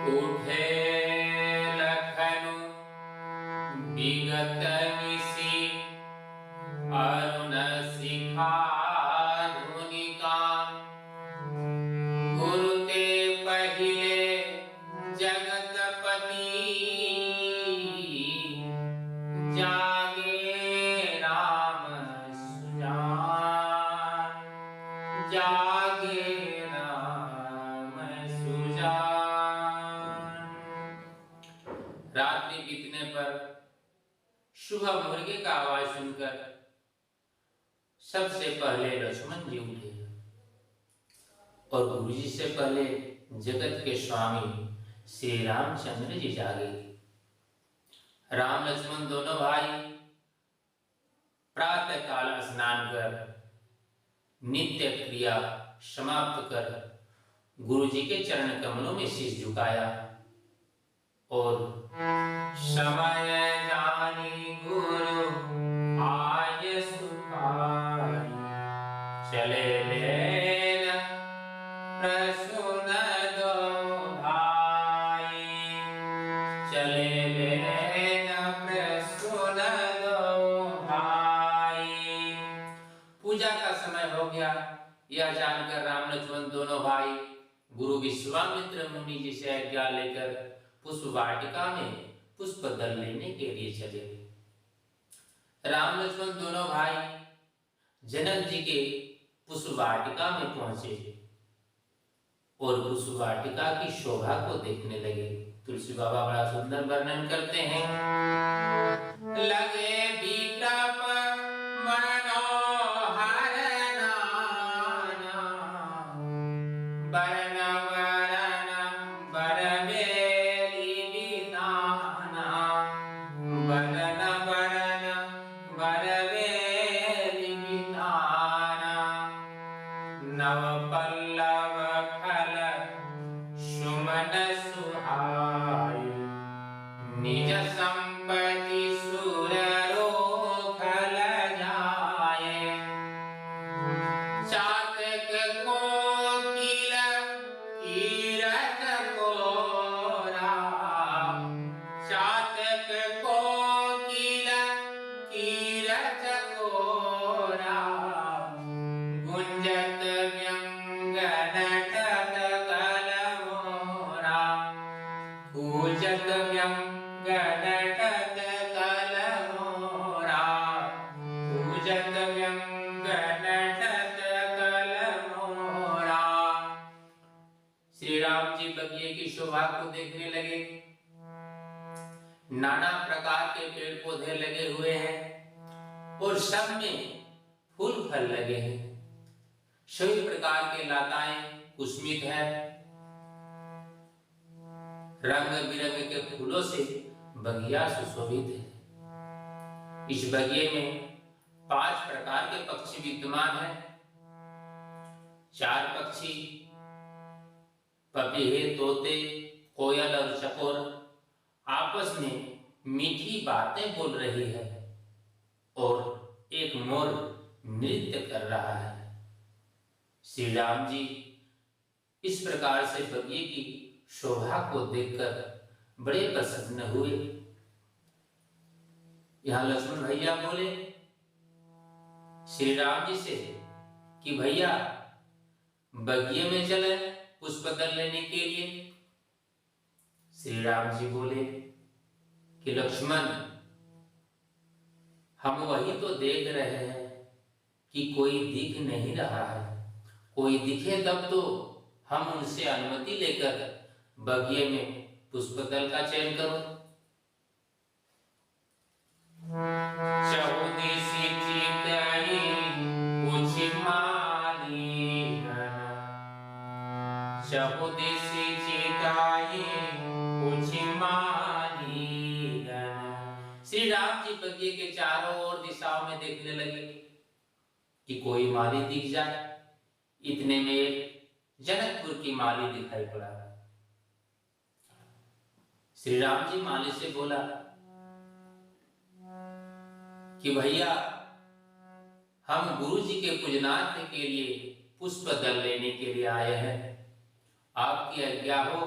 उठे लखनु विगत निशि अरुण शिखा धुनिका गुरु ते पहिले जगतपति जागे राम सुजान जागे राम सुजान। रात्रि बीतने पर सुबह मुर्गे का आवाज सुनकर सबसे पहले लक्ष्मण जी उठे और गुरु जी से पहले जगत के स्वामी श्री रामचंद्र जी जागे। राम लक्ष्मण दोनों भाई प्रातः काल स्नान कर नित्य क्रिया समाप्त कर गुरु जी के चरण कमलों में शीश झुकाया और समय जानी गुरु आय सुखाई चले लेना प्रसून दो भाई चले लेना प्रसून दो भाई। पूजा का समय हो गया यह जानकर राम लक्ष्मण दोनों भाई गुरु विश्वामित्र मुनि जी से आज्ञा लेकर पुष्प वाटिका में पुष्प दल लेने के लिए चले। राम लक्ष्मण दोनों भाई जनक जी के पुष्प वाटिका में पहुंचे और पुष्प वाटिका की शोभा को देखने लगे। तुलसी बाबा बड़ा सुंदर वर्णन करते हैं। लगे बीतप मनोहर नाना बरन वरन बरबेली बिताना बरन वरन बरबेली बिताना नव पल्लव फल सुमन सुहाई निज संपत्ति सुर रोखल जाए चातक कोकिल कीरत कोरा चातक कोकिल कीरत कोरा गुंजत व्यंग नटत कलमोरा पूजत व्यंग नटत कलमोरा पूजत व्यंग नटत कलमोरा। श्री राम जी बगिए की शोभा को देखने लगे। नाना प्रकार के पेड़ पौधे लगे हुए हैं और सब में फूल फल लगे हैं। सभी प्रकार के लताएं पुष्पित है। रंग बिरंग के फूलों से बगिया सुशोभित है। इस बगिये में 5 प्रकार के पक्षी विद्यमान हैं। 4 पक्षी पपीहे तोते कोयल और चकोर आपस में मीठी बातें बोल रही है और एक मोर नृत्य कर रहा है। श्री राम जी इस प्रकार से बगिये की शोभा को देखकर बड़े प्रसन्न हुए। यहां लक्ष्मण भैया बोले श्री राम जी से कि भैया बगिये में चले पुष्प दल लेने के लिए। श्री राम जी बोले कि लक्ष्मण हम वही तो देख रहे हैं कि कोई दिख नहीं रहा है। कोई दिखे तब तो हम उनसे अनुमति लेकर बगिये में पुष्प दल का चयन करो। चहुदिशि चितई पूछि मालिगन चहुदिशि चितई पूछि मालिगन। श्री राम जी बगिये के चारों ओर दिशाओं में देखने लगे कि कोई माली दिख जाए। इतने में जनकपुर की माली दिखाई पड़ा। श्री राम जी माली से बोला कि भैया हम गुरु जी के पूजनार्थ के लिए पुष्प दल लेने के लिए आए हैं, आपकी आज्ञा हो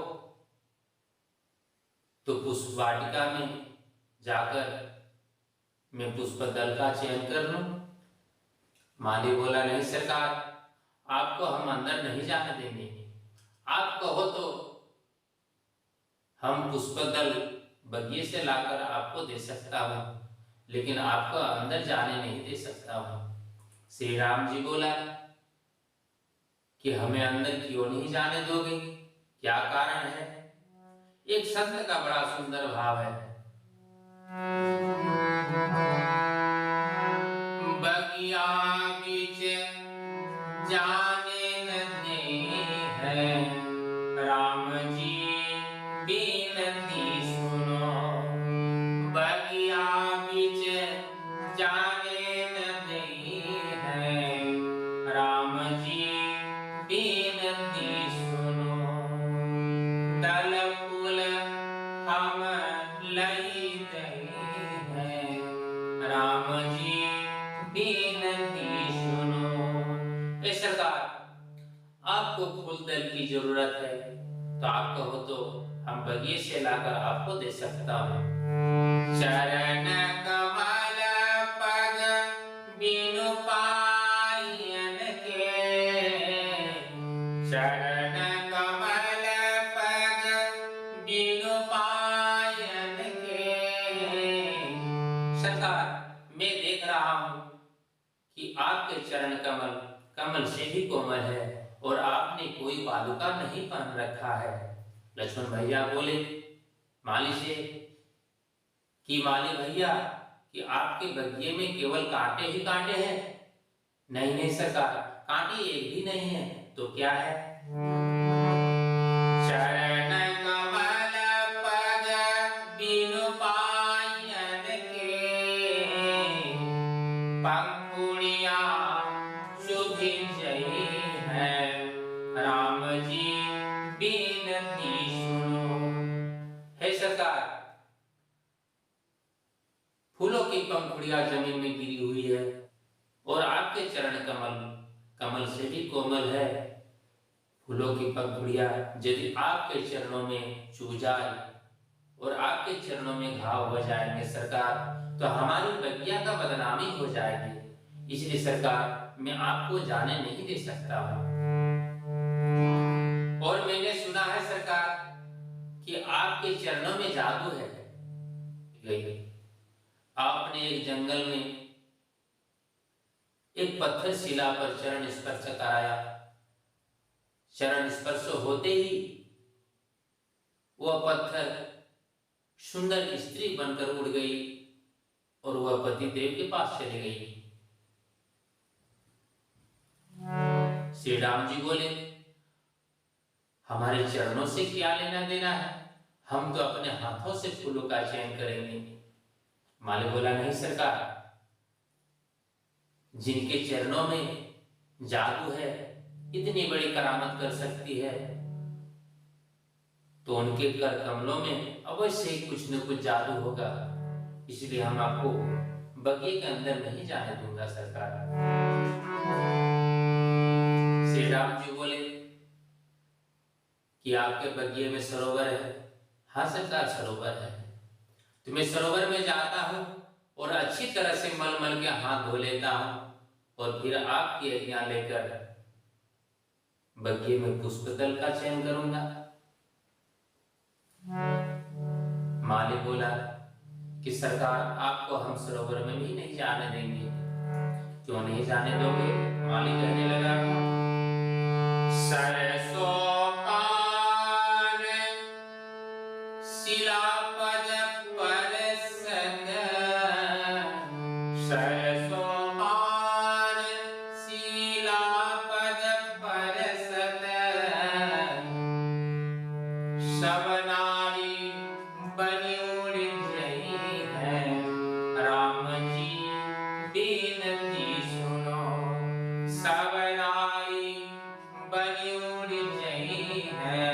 तो पुष्प वाटिका में जाकर मैं पुष्प दल का चयन कर लूं। माली बोला, नहीं सरकार, आपको हम अंदर नहीं जाने देंगे। आप कहो तो हम पुष्प दल बगिए से लाकर आपको दे सकता हूं, लेकिन आपको अंदर जाने नहीं दे सकता हूं। श्री राम जी बोला कि हमें अंदर क्यों नहीं जाने दोगे, क्या कारण है? एक संत का बड़ा सुंदर भाव है। बगिया बीच जाने न दे है, राम जी बिनती सुनो। बगिया बीच जाने न दे है, राम जी बिनती सुनो। दल फूल हम लई दे हैं, राम जी बिनती सुनो। ए सरकार, आपको फूल दल की जरूरत है तो आप कहो तो हम बगिए से लाकर आपको दे सकता हूँ। चरण कमल पग बिनु पायन के, चरण कमल पग बिनु पायन के। सरकार, मैं देख रहा हूं कि आपके चरण कमल कमल से भी कोमल है और आपने कोई पादुका नहीं पहन रखा है। लक्ष्मण भैया बोले माली से कि माली भैया, कि आपके बगिए में केवल कांटे ही कांटे हैं? नहीं नहीं सरकार, कांटे एक भी नहीं है। तो क्या है? चरण कमल पग बिनु पायन के, पंखुड़िया सुभिन जई है, राम जी बिनती सुनो। हे सरकार, फूलों की पंखुड़ियां जमीन में गिरी हुई है और आपके चरण कमल कमल से भी कोमल है। फूलों की पंखुड़ियां यदि आपके चरणों में चुभ जाए और आपके चरणों में घाव हो जाएंगे सरकार, तो हमारी बगिया का बदनामी हो जाएगी। इसलिए सरकार, मैं आपको जाने नहीं दे सकता हूं। और मैंने सुना है सरकार कि आपके चरणों में जादू है। आपने एक जंगल में एक पत्थर शिला पर चरण स्पर्श कराया। चरण स्पर्श होते ही वह पत्थर सुंदर स्त्री बनकर उड़ गई और वह पति देव के पास चली गई। श्री राम जी बोले, हमारे चरणों से क्या लेना देना है, हम तो अपने हाथों से फूलों का चयन करेंगे। माली बोला, नहीं सरकार, जिनके चरणों में जादू है, इतनी बड़ी करामत कर सकती है, तो उनके कर कमलों में अवश्य ही कुछ न कुछ जादू होगा। इसलिए हम आपको बगिए के अंदर नहीं जाने दूंगा सरकार। श्री राम जी बोले कि आपके बगिए में सरोवर है। हाँ सरकार, सरोवर है। तो मैं सरोवर में जाता हूं और अच्छी तरह से मल मल के हाथ धो लेता हूं और फिर आपकी आज्ञा लेकर बगिए में पुष्पदल का चयन करूंगा। माली बोला कि सरकार, आपको हम सरोवर में भी नहीं जाने देंगे। क्यों नहीं जाने दोगे? माली कहने लगा, सरसों पान शिलापद परसत, सरसों पान शिलापद परसत, सब नारी बनी उड़ रही है, राम जी बिनती सुनो। सब नारी बनी उड़ रही है,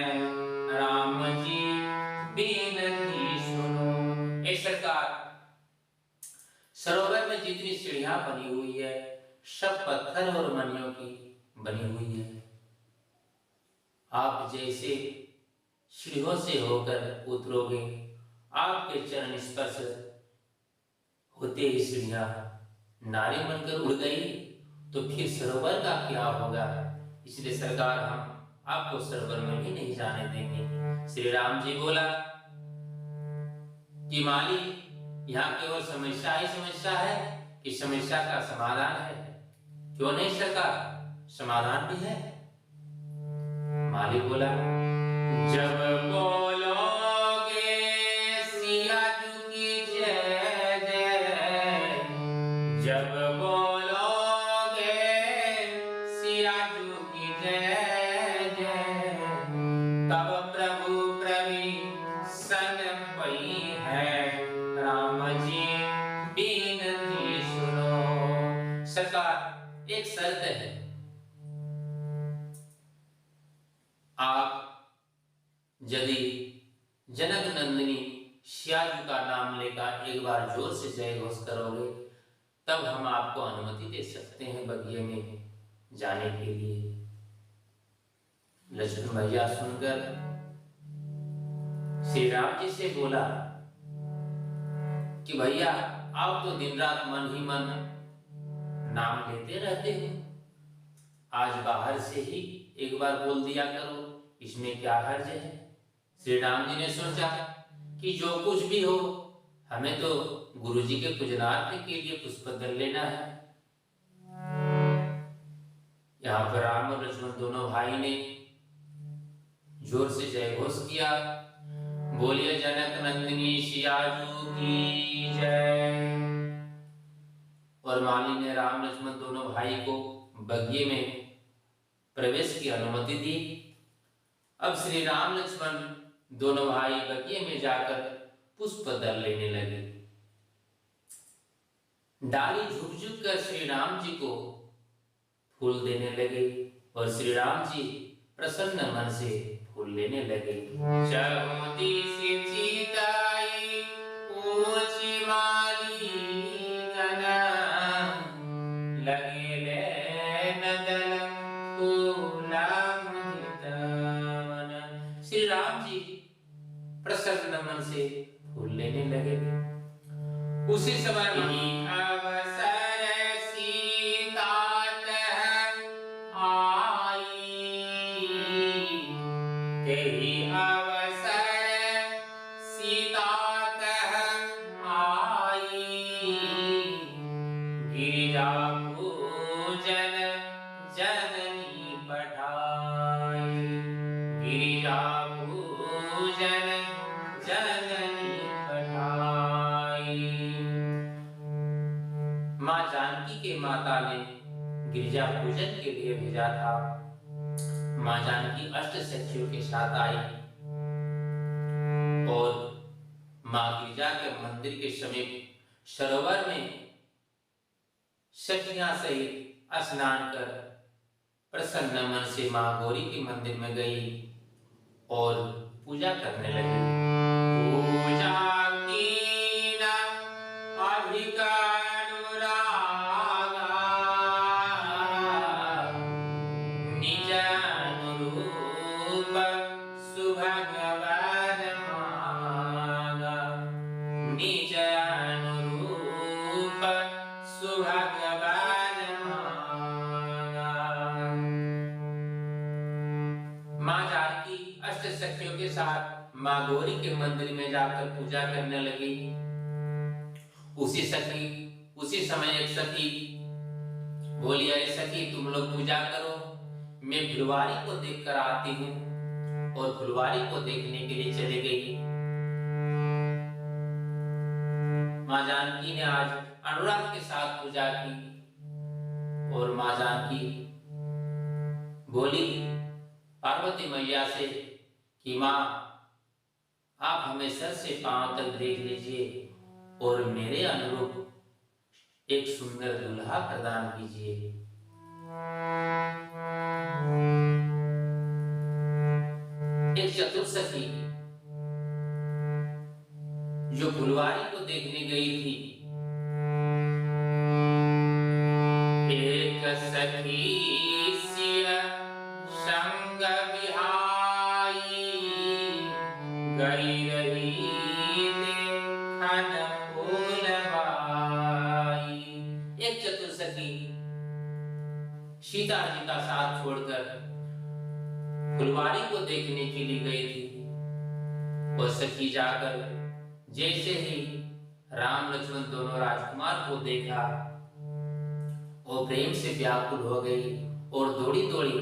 राम जी बिनती सुनो। ए सरकार, सरोवर में जितनी सीढ़ियां बनी हुई है सब पत्थर और मणियों की बनी हुई है। आप जैसे सीढ़ियों से होकर उतरोगे आपके चरण स्पर्श होते ही सीढ़ियां नारी बनकर उड़ गई, तो फिर सरोवर का क्या होगा? इसलिए सरकार हम आपको सरोवर में भी नहीं जाने देंगे। श्री राम जी बोला कि माली, यहाँ केवल समस्या ही समस्या है कि समस्या का समाधान है? क्यों नहीं सरकार, समाधान भी है। माली बोला, जब बोलोगे सिया जू की जय जय, जब बोलोगे सिया जू की जय जय, तब प्रभु प्रभु पई है, राम जी बीनती सुनो। सरकार एक शर्त है, आप यदि जनक नंदिनी सियाजू का नाम लेकर एक बार जोर से जय घोष करोगे, तब हम आपको अनुमति दे सकते हैं बगिये में जाने के लिए। लक्ष्मण भैया सुनकर श्री राम जी से बोला कि भैया आप तो दिन रात मन ही मन नाम लेते रहते हो, आज बाहर से ही एक बार बोल दिया करो, इसमें क्या हर्ज है? श्री राम जी ने सोचा कि जो कुछ भी हो, हमें तो गुरुजी के पूजनार्थ के लिए पुष्प दल लेना है। यहाँ पर राम और लक्ष्मण दोनों भाई ने जोर से जय घोष किया, बोलिए जनक नंदिनी सियाजू की जय। और माली ने राम लक्ष्मण दोनों भाई को बगिये में प्रवेश की अनुमति दी। अब श्री राम लक्ष्मण दोनों भाई बगिये में जाकर पुष्प दल लेने लगे। डाली झुक झुक कर श्री राम जी को फूल देने लगे और श्री राम जी प्रसन्न मन से फूल लेने लगे। चहुदी से चिताई ऊंची माली जना, लगे ले नदन फूला मुदितवन। श्री राम जी प्रसन्न मन से फूल लेने लगे। उसी समय अवसर सीता आई, तेरी अवसर सीता आई, गिरिजा पूजन जननी पठाई, गिरिजा पूजन जननी पठाई। माँ जानकी के माता ने गिरिजा पूजन के लिए भेजा था। माँ जानकी अष्ट सखियों के साथ आई और माँ गिरिजा के मंदिर के समीप सरोवर में सखियां सहित स्नान कर प्रसन्न मन से माँ गौरी के मंदिर में गई और पूजा करने लगी। पूजा की ना अधिकानुरागा, निज अनुरूप सुभगवान मागा, निज अनुरूप सुभगवान मागा। माँ जानकी अष्ट सखियों के साथ माँ गौरी के मंदिर में जाकर पूजा करने लगी। उसी समय एक सखी बोली, अरे सखी तुम लोग पूजा करो, मैं फुलवारी को देखकर आती हूँ। और फुलवारी को देखने के लिए चली गई। माँ जानकी ने आज अनुराग के साथ पूजा की और माँ जानकी बोली पार्वती मैया से कि माँ आप हमें सर से पांव तक देख लीजिए और मेरे अनुरूप एक सुंदर दूल्हा प्रदान कीजिए। एक चतुर सखी जो फुलवारी को देखने गई थी, एक सखी सिया संग विहाई, गई रही सीता जी का साथ छोड़कर फुलवारी को देखने के लिए गई थी। वो सखी जाकर जैसे ही राम लक्ष्मण दोनों राजकुमार को देखा, वो प्रेम से व्याकुल हो गई और दौड़ी दौड़ी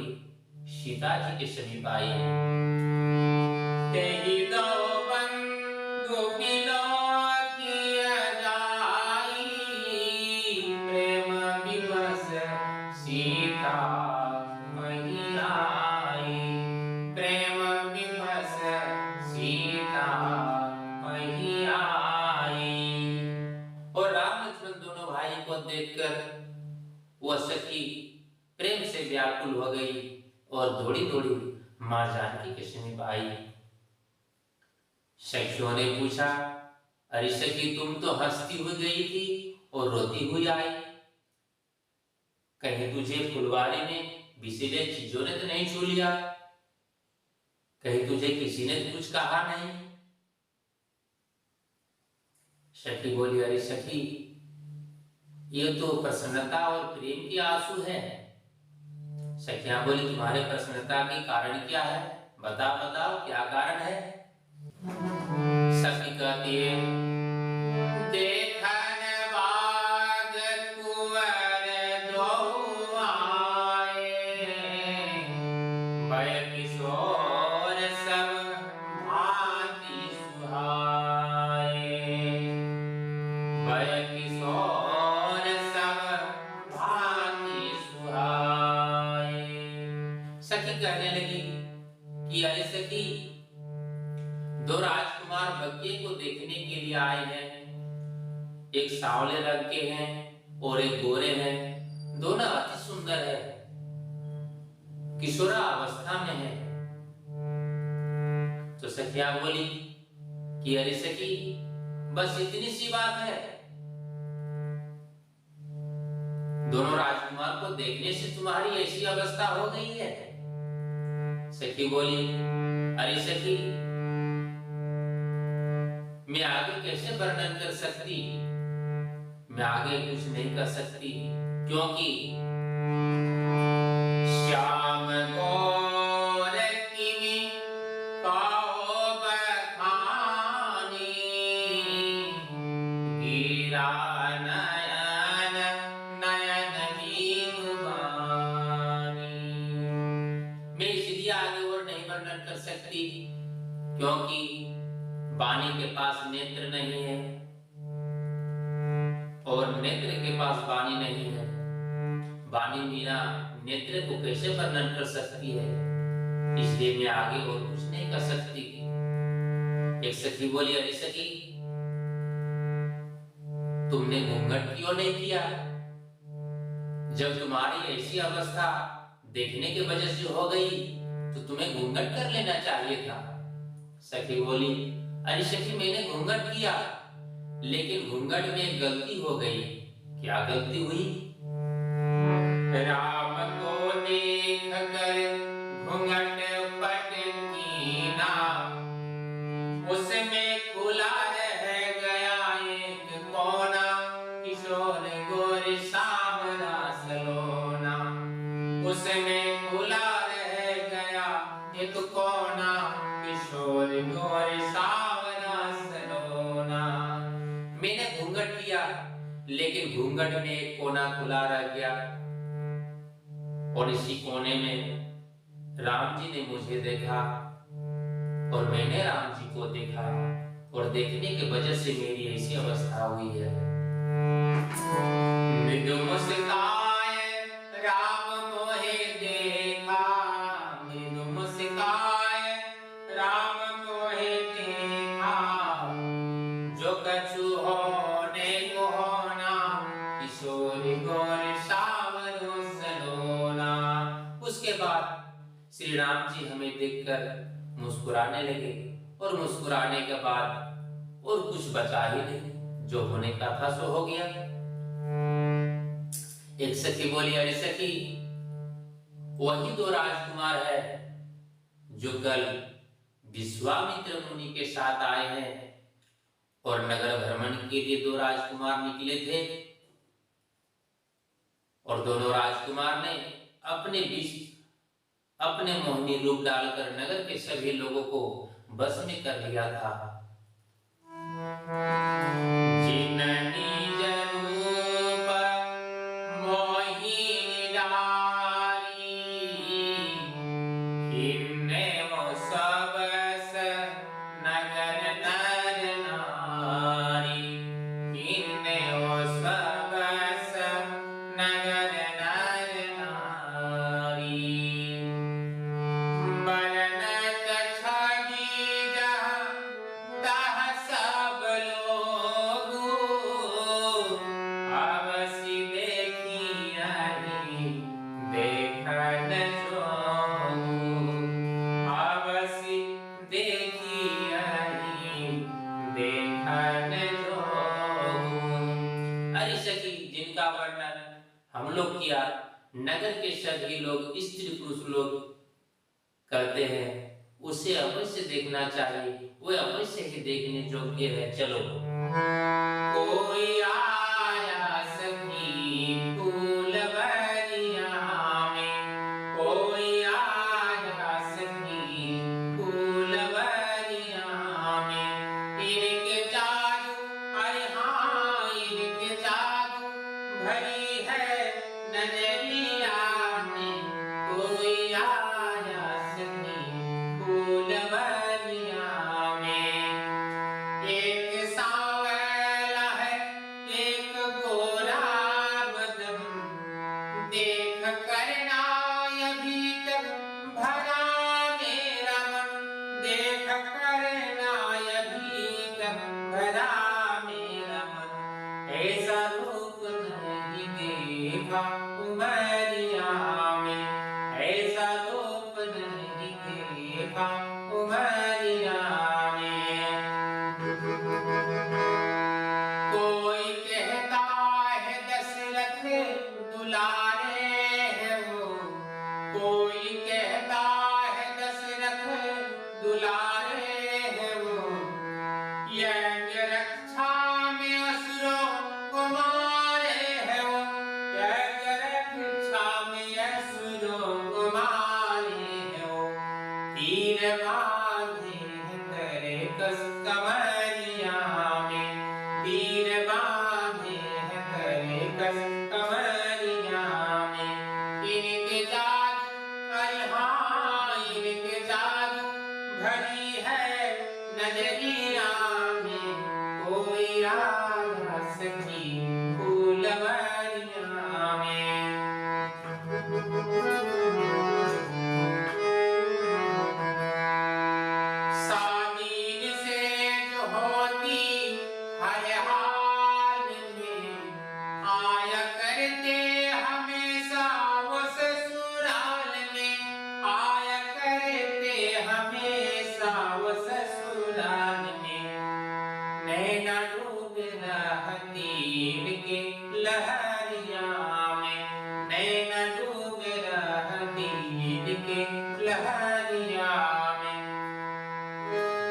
सीता जी के समीप आई। तेहि दो बंधु मिलो किया जाई, प्रेम विवश सीता मही आई, प्रेम विवश सीता मही आई। और राम लक्ष्मण दोनों भाई को देखकर वह सखी प्रेम से व्याकुल हो गई और दौड़ी दौड़ी मां जानकी के समीप आई। सखियों ने पूछा, अरे सखी तुम तो हंसती हुई गई थी और रोती हुई आई, कहीं तुझे फुलवारी में विषैले चीजों ने तो नहीं छू लिया, कहीं तुझे किसी ने कुछ कहा नहीं? सखी बोली, अरे सखी ये तो प्रसन्नता और प्रेम के आंसू है। सखियां बोली, तुम्हारे प्रसन्नता के कारण क्या है? बताओ क्या कारण है? सखी कहती है, देखन बाद कुंवर दो आए, भय किशोर सब भांति सुहाए, भय किशोर सब भांति सुहाए। सखी कहने लगी कि अरे सखी, दो राजकुमार बग्गे को देखने के लिए आए हैं, एक सांवले रंग के हैं और एक गोरे हैं, दोनों अति सुंदर है, किशोरा अवस्था में है। तो सखिया बोली कि अरे सखी बस इतनी सी बात है, दोनों राजकुमार को देखने से तुम्हारी ऐसी अवस्था हो गई है? सखी बोली, अरे सखी मैं आगे कैसे वर्णन कर सकती, मैं आगे कुछ नहीं कर सकती, क्योंकि श्याम गौर किमी कहो बखानी, गिरा नयन नयन मीनुबानी। मैं इसलिए आगे और नहीं वर्णन कर सकती क्योंकि वाणी के पास नेत्र नहीं है और नेत्र के पास वाणी नहीं है, वाणी बिना नेत्र को कैसे वर्णन कर सकती है, इसलिए मैं आगे और कुछ नहीं कर सकती। एक सखी बोली, अरे सखी तुमने घूंघट क्यों नहीं किया? जब तुम्हारी ऐसी अवस्था देखने की वजह से हो गई तो तुम्हें घूंघट कर लेना चाहिए था। सखी बोली, अरे सखी मैंने घूंघट किया, लेकिन घूंघट में एक गलती हो गई। क्या गलती हुई? राम को देख कर घूंघट पट कीना, उसमें खुला रह गया एक कोना, किशोर गोर सावरा सलोना, उसमें खुला रह गया एक कोना, किशोर गोर सावरा सलोना। मैंने घूंघट किया, लेकिन घूंघट में एक कोना खुला रह गया और इसी कोने में राम जी ने मुझे देखा और मैंने राम जी को देखा और देखने की वजह से मेरी ऐसी अवस्था हुई है। मृदु मुस्काए राम मोहे देखा, मृदु मुस्काए राम मोहे देखा, जो कछु होने को होना, किशोर गोर सावरो सलोना। उसके बाद श्री राम जी हमें देखकर मुस्कुराने लगे और मुस्कुराने के बाद और कुछ बचा ही नहीं, जो होने का था सो हो गया। एक सखी बोली, अरे सखी वही दो राजकुमार है जो कल विश्वामित्र मुनि के साथ आए हैं और नगर भ्रमण के लिए दो राजकुमार निकले थे और दोनों राजकुमार ने अपने बीच अपने मोहिनी रूप डालकर नगर के सभी लोगों को बस में कर लिया था। जिननी जरूप मोहिनी डारी, खिन्ने वो सबस नगर नर नारी, खिन्ने वो सबस नगर नर नारी। बनत छगी जहाँ तहाँ सब लोगो, अवसि देखी आई देखन जोगु, अवसि देखी आई देखन जोगु। अरे सखी, जिनका वर्णन हम लोग किया, नगर के सभी लोग, स्त्री पुरुष लोग करते हैं, उसे अवश्य देखना चाहिए, वो अवश्य ही देखने योग्य है। चलो। कोई आया सखी फूलवरिया में, कोई आया सखी फूलवरिया में, इनके जादू, अरे हाँ इनके जादू भरी है नजरिया में, कोई आया सखी फूलवरिया में। एक सांवला है एक गोरा बदन, देख कर नाय भीतर भरा मेरा मन, देख कर नाय भीतर भरा मेरा मन। ऐसा रूप नहीं देखा उमरिया में, ऐसा रूप नहीं देखा उमरिया में। कोई कहता है दशरथ दुलारे है वो, कोई कहता है दशरथ दुलारे है वो, यज्ञ रक्षा में असुरों को मारे है वो, यज्ञ रक्षा में असुरों को मारे है वो। तीर बांधे करे कस कमरिया में, तीर बांधे करे कस कमरिया में। इनके जादू, अरे हाँ इनके जादू भरी है नजरिया में, कोई आया सखी फूलवरिया में। सादीन से जो होती हर हाल में, आया करते हमेशा वो ससुराल में, आया करते हमेशा वो ससुराल में। नैना डूब रहती इनके लहरिया में, नैना डूब रहती इनके लहरिया में।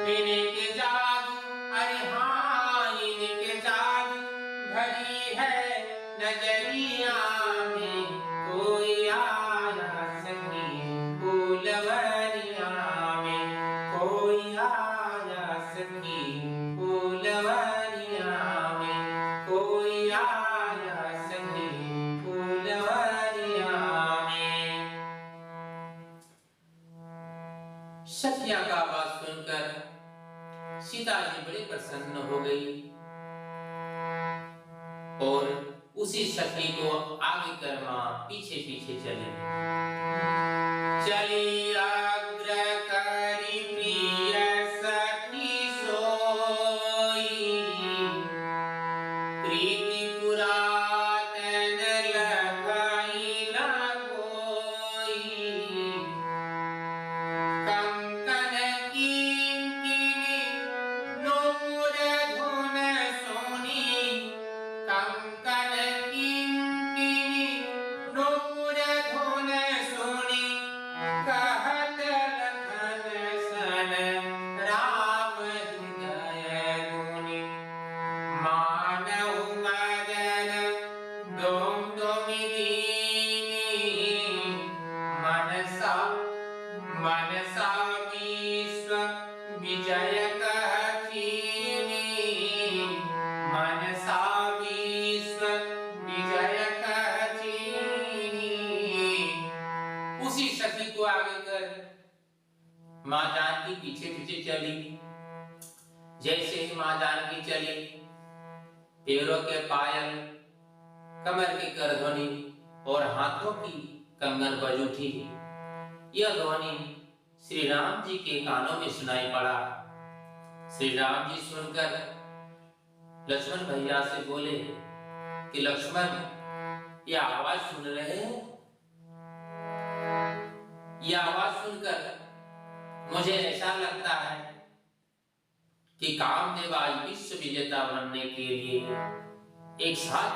इनके जादू, अरे हाँ इनके जादू भरी है नजरिया में, कोई आया सखी फूलवरिया में, कोई आया सखी फूलवरिया में, कोई आया सखी फूलवरिया में। सखिया का आवाज सुनकर सीता जी बड़ी प्रसन्न हो गई और उसी सखी को आगे कर मां पीछे पीछे चली। चली अग्र करी प्रिय सखी सोई, प्रीति पुरातन लगाई ना कोई। कंकन किंकिनी नूर धुन सोनी, कंकन किंकिनी नूर धुन सोनी, कह विजय कचीनी मनसा विश्व विजय कचीनी। उसी सखी को आगे कर मां जानकी पीछे पीछे चली। जैसे ही मां जानकी चली, पैरों के पायल, कमर की करध्वनि और हाथों की कंगन बज उठी। यह ध्वनि श्री राम जी के कानों में सुनाई पड़ा। श्री राम जी सुनकर लक्ष्मण भैया से बोले कि लक्ष्मण, यह आवाज सुन रहे हो? यह आवाज सुनकर मुझे ऐसा लगता है कि कामदेव आज विश्व विजेता बनने के लिए एक साथ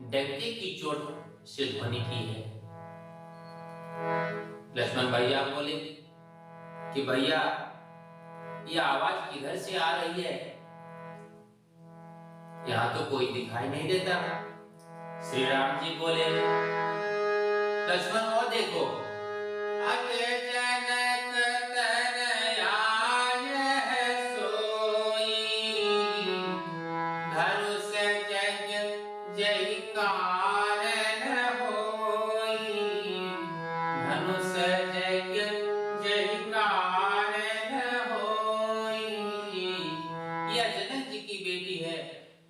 डंके की चोट से ध्वनि की है। लक्ष्मण भैया बोले कि भैया, यह आवाज किधर से आ रही है? यहां तो कोई दिखाई नहीं देता। श्री राम जी बोले, लक्ष्मण वो देखो,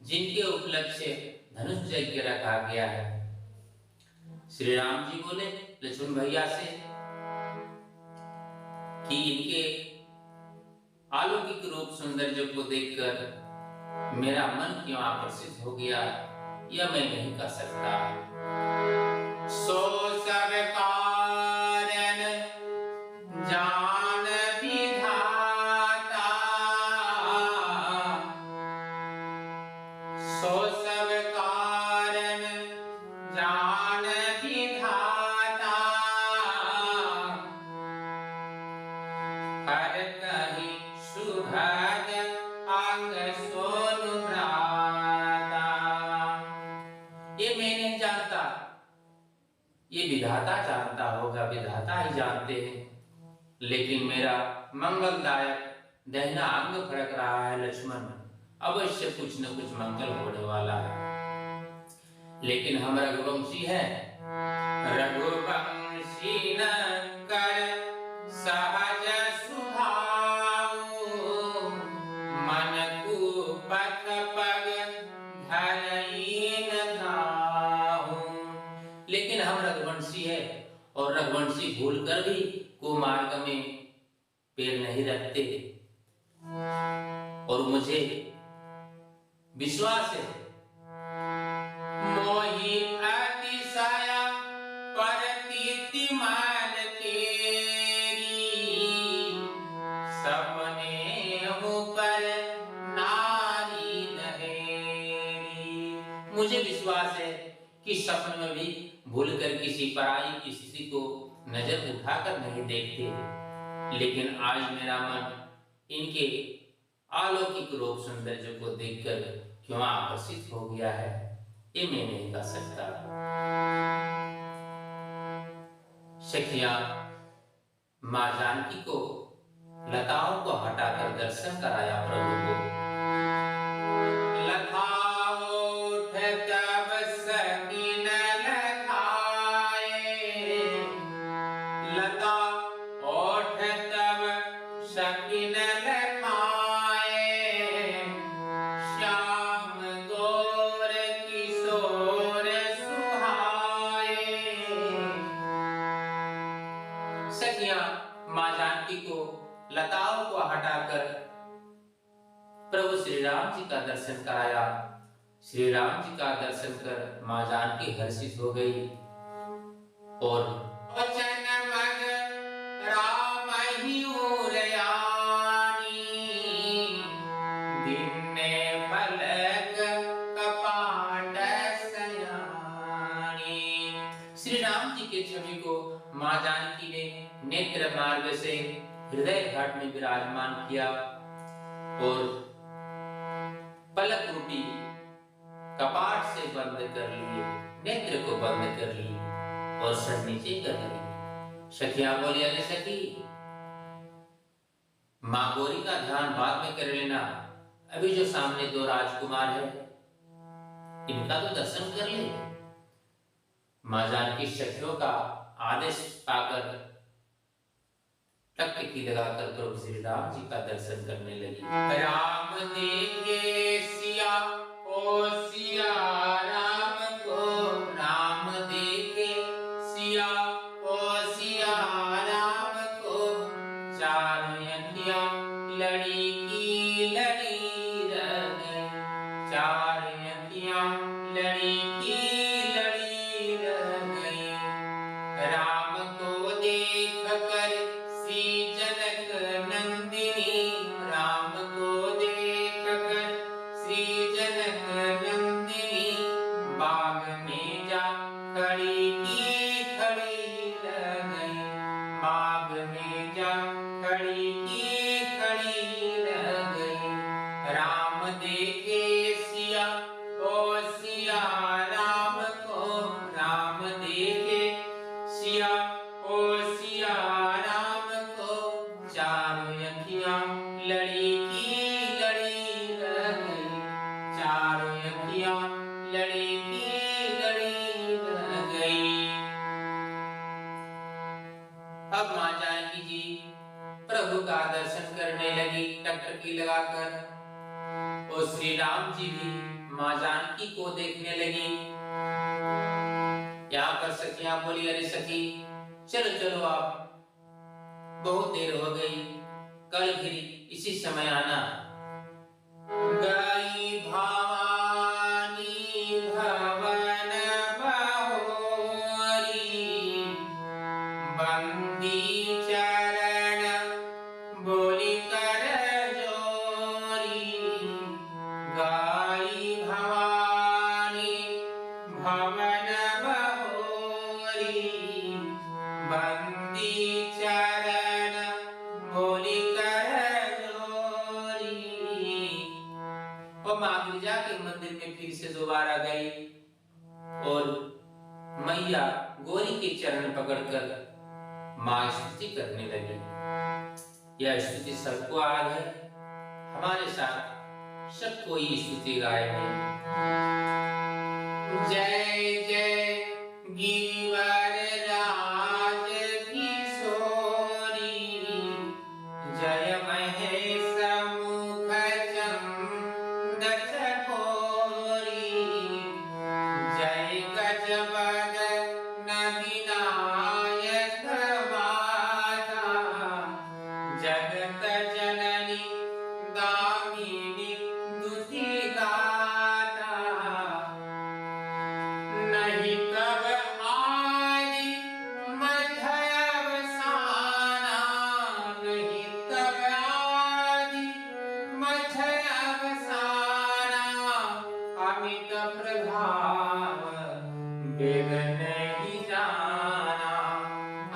जिनके उपलक्ष्य धनुष यज्ञ रखा गया है। श्री राम जी बोले लक्ष्मण भैया से कि इनके अलौकिक रूप सौंदर्य को देखकर मेरा मन क्यों आकर्षित हो गया, यह मैं नहीं कह सकता। सो सब कारण जान विधाता, सो सब कारण जान विधाता, हर कहीं सुभग अंग सोनु भ्राता। ये मैं नहीं जानता, ये विधाता जानता होगा, विधाता ही जानते हैं। लेकिन मेरा मंगलदायक दहना अंग फड़क रहा है लक्ष्मण, अवश्य कुछ न कुछ मंगल होने वाला है। लेकिन हम रघुवंशी हैं, रघुवंशी न कर सहज सुभाव, मन को पथ पग धरई न धाऊ। लेकिन हम रघुवंशी है और रघुवंशी भूल कर भी को मार्ग में पैर नहीं रखते। और मुझे विश्वास है, मोहि अतिशय परतीति मान तेरी, सपने ऊपर नारी नहेरी। मुझे विश्वास है कि सपन में भी भूलकर किसी पराई की स्त्री को नजर उठाकर नहीं देखते। लेकिन आज मेरा मन इनके अलौकिक रूप सौंदर्य को देखकर क्यों आकर्षित हो गया है, ये मैं नहीं कह सकता। सखियां मां जानकी को लताओं को हटाकर दर्शन कराया प्रभु को। लताओं तब सकीन लखाए, लता ओठ तब सकीन लखाए, श्याम गोर किशोर सुहाए। सखियां मां जानकी को लताओं को हटाकर प्रभु श्री राम जी का दर्शन कराया। श्री राम जी का दर्शन कर मां जानकी हर्षित हो गई और वचन मग राम ही उरयानी, दिने पलक कपाट सयानी। श्री राम जी के छवि को मां जानकी ने नेत्र मार्ग से हृदय घाट में विराजमान किया और पलक रूपी कपाट से बंद कर लिए, नेत्र को बंद कर ली और सर नीचे कर ली। सखियां बोली, अरे सखी माँ गौरी का ध्यान बाद में कर लेना, अभी जो सामने दो राजकुमार है इनका तो दर्शन कर ले। माँ जानकी सखियों का आदेश पाकर टकटकी लगाकर प्रभु श्री राम जी का दर्शन करने लगी। राम देखे सिया ओ सिया राम को, राम देखे सिया ओ सिया राम को, चार अखियां लड़ी की लड़ी रह गई, चार अखियां लड़ी की लड़ी रह गई। राम को देख कर श्री जनक नंदिनी, राम को देख कर श्री जनक नंदिनी, बाग में जा खड़ी की खड़ी रह गई, बाग में जा खड़ी की खड़ी रह गई। राम देखे सिया ओ सिया राम को, राम देखे सिया ओ सिया राम को, चार अखियां लड़ी की लड़ी रह गई, चार अखियां लड़ी की लड़ी रह गई। अब माँ जानकी जी प्रभु का दर्शन करने लगी टकटकी लगाकर, और श्री राम जी भी माँ जानकी को देखने लगी। यहाँ पर सखियां बोली, अरे सखी चलो चलो आप, बहुत देर हो गई, कल फिर इसी समय आना। गई भवानी भवन बहोरी, बंदी चरण बोली कर जोरी, गई भवानी भवन बहोरी, बंदी चरण बोली कर जोरी। और माँ गिरिजा के मंदिर में फिर से दोबारा गई और मैया गौरी के चरण पकड़कर माँ स्तुति करने लगी। यह स्तुति सबको आ है, हमारे साथ सब कोई स्तुति गाएंगे। जय जय गिरिवर राज किशोरी, जय महेश मुख चंद चकोरी, जय गजबदन विनायक माता, जगत जननी दामिनी दुति गाता, नहीं कब आदि मध्य अवसाना, नहीं कब आदि मध्य अवसाना, अमित प्रभाव वेद नहीं जाना,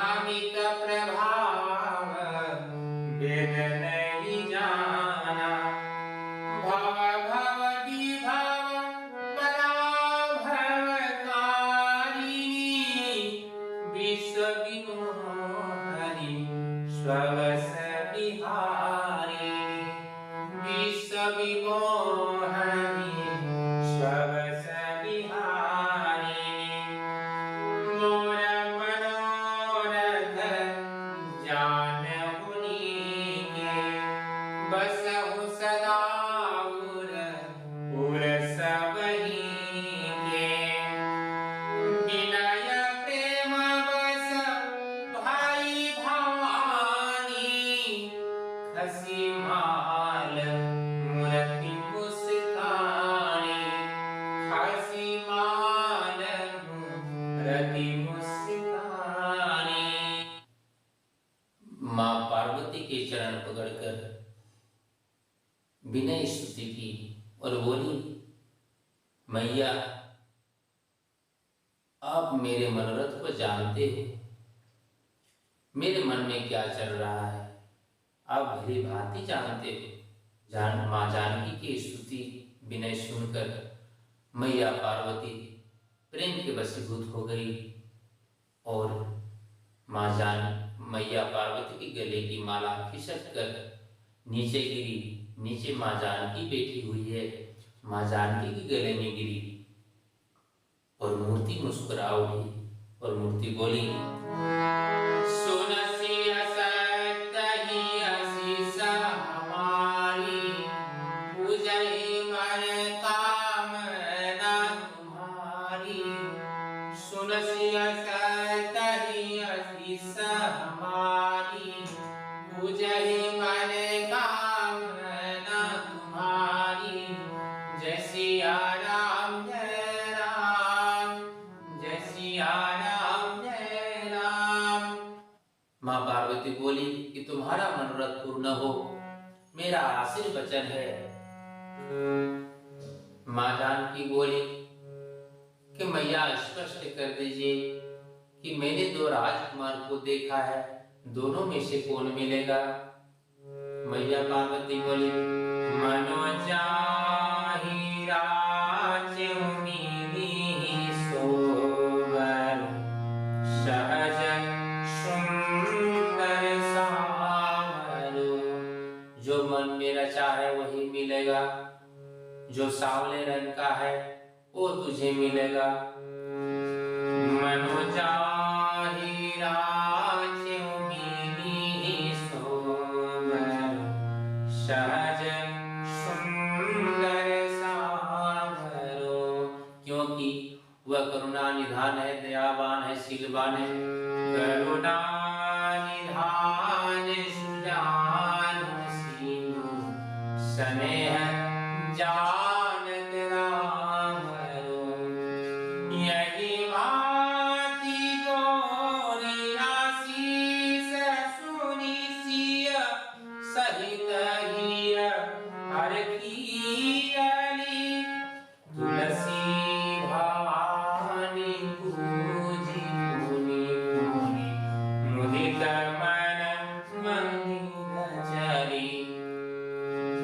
अमित प्रभाव वेद नहीं जाना। भव भव विभव पराभव कारिणी, विश्व विमोहनी स्ववस विहारिणी, विश्व विमोहनी स्ववस विहारिणी। मोर मनोरथ जानहुनी के, बसहु सदा उर सबही के। विनय प्रेम बस भाई भवानी, खसी माल मूर्ति मुस्कानी, खसी माल मूर्ति मुस्कानी। माँ पार्वती के चरण पकड़कर विनय स्तुति की और बोली, मैया आप मेरे मनोरथ को जानते हो, मेरे मन में क्या चल रहा है आप भली भांति जानते हो। माँ जानकी की स्तुति विनय सुनकर मैया पार्वती प्रेम के वशीभूत हो गई और मैया पार्वती के गले की माला खिसक कर नीचे गिरी। नीचे माँ जानकी बैठी हुई है। माँ जानकी के गले में गिरी और मूर्ति मुस्कुरा उठी और मूर्ति बोली, सुनसिया सतही आशीषा हमारी, पूजहि मन कामना तुम्हारी। सुनसिया सतही आशीषा हमारी, पूजहि मन कामना तुम्हारी। जय सिया राम जय राम, जय सिया राम जय राम। माँ पार्वती बोली कि तुम्हारा मनोरथ पूर्ण हो, मेरा आशीर्वचन है। माँ जानकी बोली कि मैया स्पष्ट कर दीजिए कि मैंने दो राजकुमार को देखा है, दोनों में से कौन मिलेगा? मैया पार्वती बोली, मनोजाहि राज्य मिली सोबर, सहज सुंदर सावरो। जो मन मेरा चाहे वही मिलेगा, जो सांवले रंग का है वो तुझे मिलेगा। मनोजाहि राज्य मिली सोबर, सहज सुंदर सावरो। क्योंकि वह करुणा निधान है, दयावान है, शीलवान है। करुणा निधान सुजान शीलो, स्नेह जानत रामरो। यही भांति गोरी आशीष सुनी सिय सहित हिय हरखियली। तुलसी भवानी पूजी पुनि पुनि, मुदित मन मंदिर चली।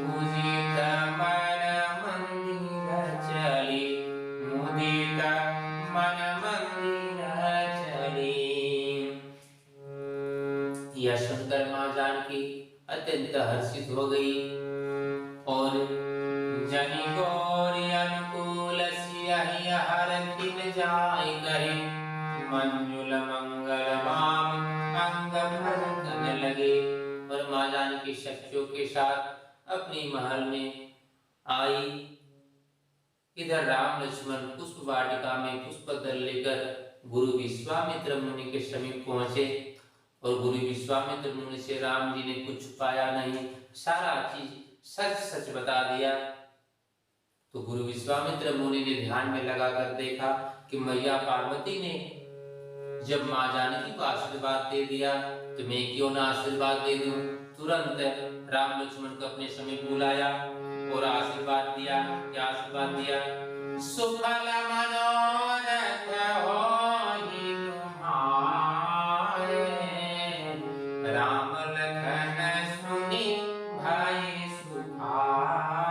मुदित मन मंदिर चली, मुदित मन मंदिर चली। यह सुनकर माँ जानकी अत्यंत हर्षित हो गई और जनि गौरी अनुकूल सियहि हरखिन जाय कहे, मंजुल मंगल माम अंग फरकन लगे। और माँ जानकी शक्तियों के साथ अपनी महल में आई। इधर राम लक्ष्मण पुष्प वाटिका में पुष्प दल लेकर गुरु विश्वामित्र मुनि के समीप पहुंचे और गुरु विश्वामित्र मुनि से राम जी ने कुछ छुपाया नहीं, सारा चीज सच सच बता दिया। तो गुरु विश्वामित्र मुनि ने ध्यान में लगाकर देखा कि मैया पार्वती ने जब माँ जानकी को आशीर्वाद दे दिया तो मैं क्यों ना आशीर्वाद दे दूं। तुरंत राम लक्ष्मण को अपने समीप बुलाया और आशीर्वाद दिया। क्या आशीर्वाद दिया? सुफल मनोरथ होहि तुम्हारे, राम लखन सुनि भय सुखारे।